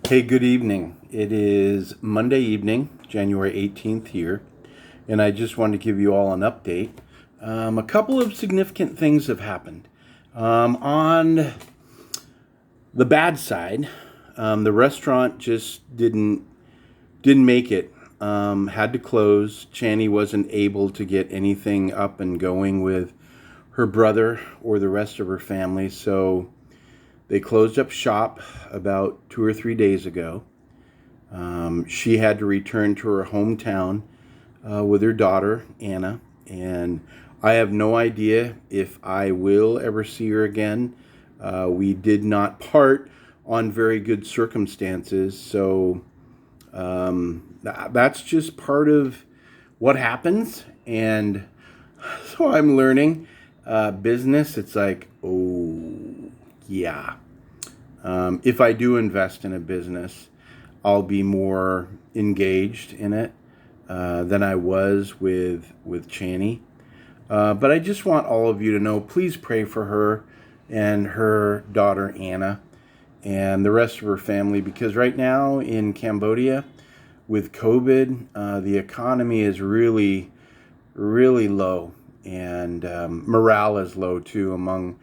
Hey, good evening. It is Monday evening, January 18th here, and I just wanted to give you all an update. A couple of significant things have happened. On the bad side, the restaurant just didn't make it. Had to close. Chani wasn't able to get anything up and going with her brother or the rest of her family, so they closed up shop about 2 or 3 days ago. She had to return to her hometown with her daughter, Anna, and I have no idea if I will ever see her again. We did not part on very good circumstances, so that's just part of what happens. And so I'm learning business. It's like, oh, yeah. If I do invest in a business, I'll be more engaged in it than I was with Chani. But I just want all of you to know, please pray for her and her daughter Anna and the rest of her family, because right now in Cambodia with COVID, the economy is really, really low, and morale is low too among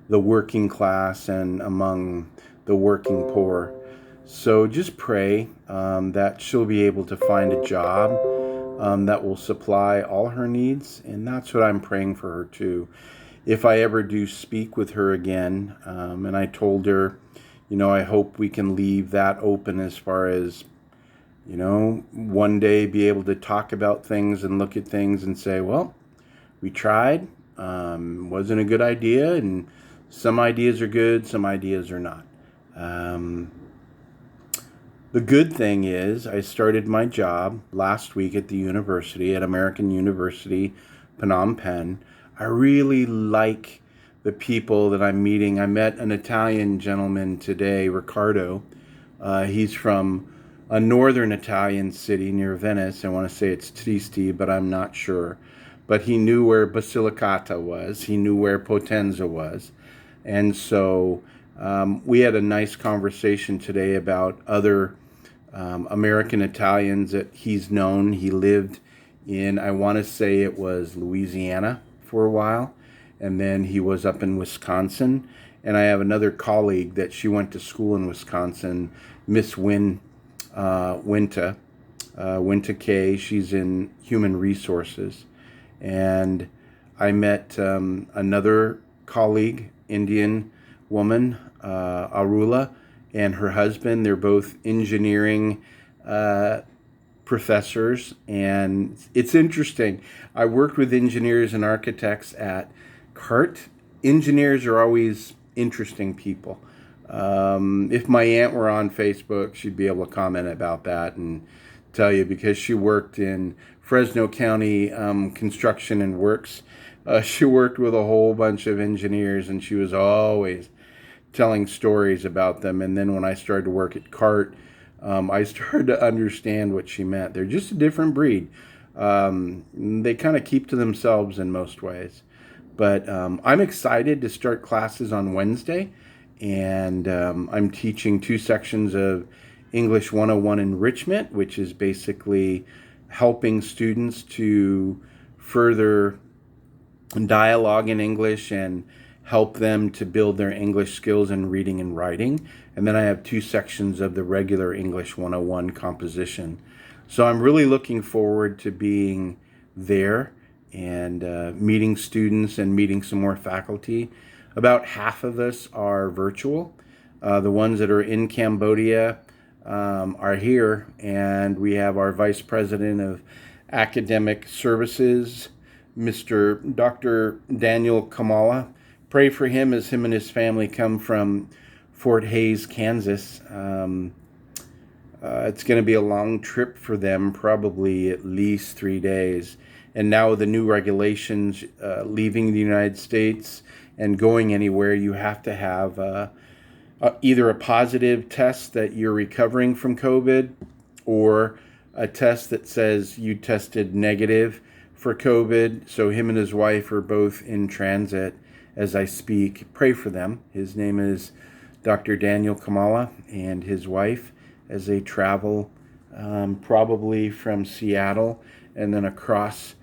the working class and among the working poor. So just pray that she'll be able to find a job that will supply all her needs. And that's what I'm praying for her too. If I ever do speak with her again, and I told her, I hope we can leave that open as far as, one day be able to talk about things and look at things and say, well, we tried, wasn't a good idea, and some ideas are good, some ideas are not. The good thing is I started my job last week at the university, at American University, Phnom Penh. I really like the people that I'm meeting. I met an Italian gentleman today, Riccardo. He's from a northern Italian city near Venice. I want to say it's Trieste, but I'm not sure. But he knew where Basilicata was. He knew where Potenza was. And so we had a nice conversation today about other American Italians that he's known. He lived in, I want to say it was Louisiana for a while, and then he was up in Wisconsin. And I have another colleague that she went to school in Wisconsin, Miss Winta Kay. She's in human resources. And I met another colleague, Indian woman, Arula, and her husband. They're both engineering professors, and it's interesting. I worked with engineers and architects at CART. Engineers are always interesting people. If my aunt were on Facebook, she'd be able to comment about that and tell you, because she worked in Fresno County Construction and Works. She worked with a whole bunch of engineers, and she was always telling stories about them. And then when I started to work at CART, I started to understand what she meant. They're just a different breed. They kind of keep to themselves in most ways. But I'm excited to start classes on Wednesday, and I'm teaching 2 sections of English 101 enrichment, which is basically helping students to further dialogue in English and help them to build their English skills in reading and writing. And then I have 2 sections of the regular English 101 composition. So I'm really looking forward to being there and meeting students and meeting some more faculty. About half of us are virtual. The ones that are in Cambodia are here, and we have our Vice President of Academic Services, Dr. Daniel Kamala. Pray for him as him and his family come from Fort Hays, Kansas. It's going to be a long trip for them, probably at least 3 days. And now with the new regulations, leaving the United States and going anywhere, you have to have either a positive test that you're recovering from COVID, or a test that says you tested negative for COVID. So him and his wife are both in transit as I speak. Pray for them. His name is Dr. Daniel Kamala, and his wife, as they travel, probably from Seattle and then across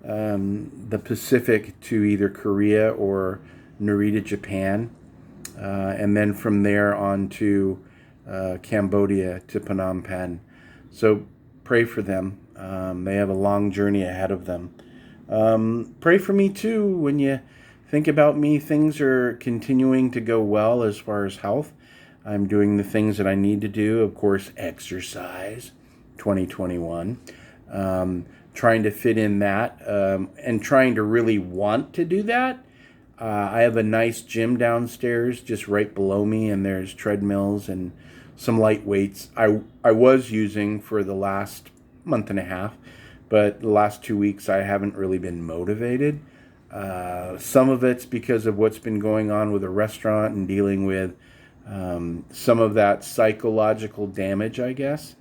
the Pacific to either Korea or Narita, Japan, and then from there on to Cambodia to Phnom Penh. So pray for them. They have a long journey ahead of them. Pray for me too. When you think about me, things are continuing to go well as far as health. I'm doing the things that I need to do. Of course, exercise, 2021. Trying to fit in that and trying to really want to do that. I have a nice gym downstairs just right below me, and there's treadmills and some light weights I was using for the last month and a half, but the last 2 weeks I haven't really been motivated. Some of it's because of what's been going on with the restaurant and dealing with some of that psychological damage, I guess.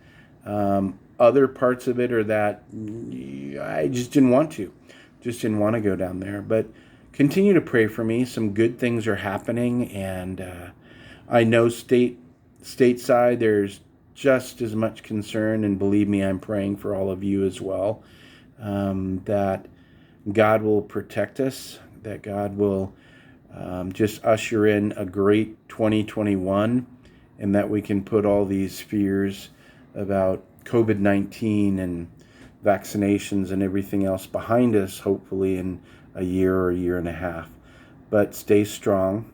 Other parts of it are that I just didn't want to. Just didn't want to go down there. But continue to pray for me. Some good things are happening, and I know stateside there's just as much concern, and believe me, I'm praying for all of you as well, that God will protect us, that God will just usher in a great 2021, and that we can put all these fears about COVID-19 and vaccinations and everything else behind us, hopefully in a year or a year and a half. But stay strong.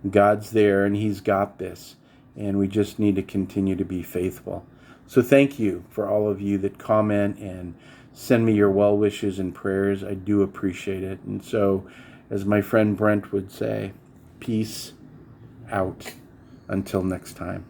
God's there and He's got this. And we just need to continue to be faithful. So thank you for all of you that comment and send me your well wishes and prayers. I do appreciate it. And so, as my friend Brent would say, peace out. Until next time.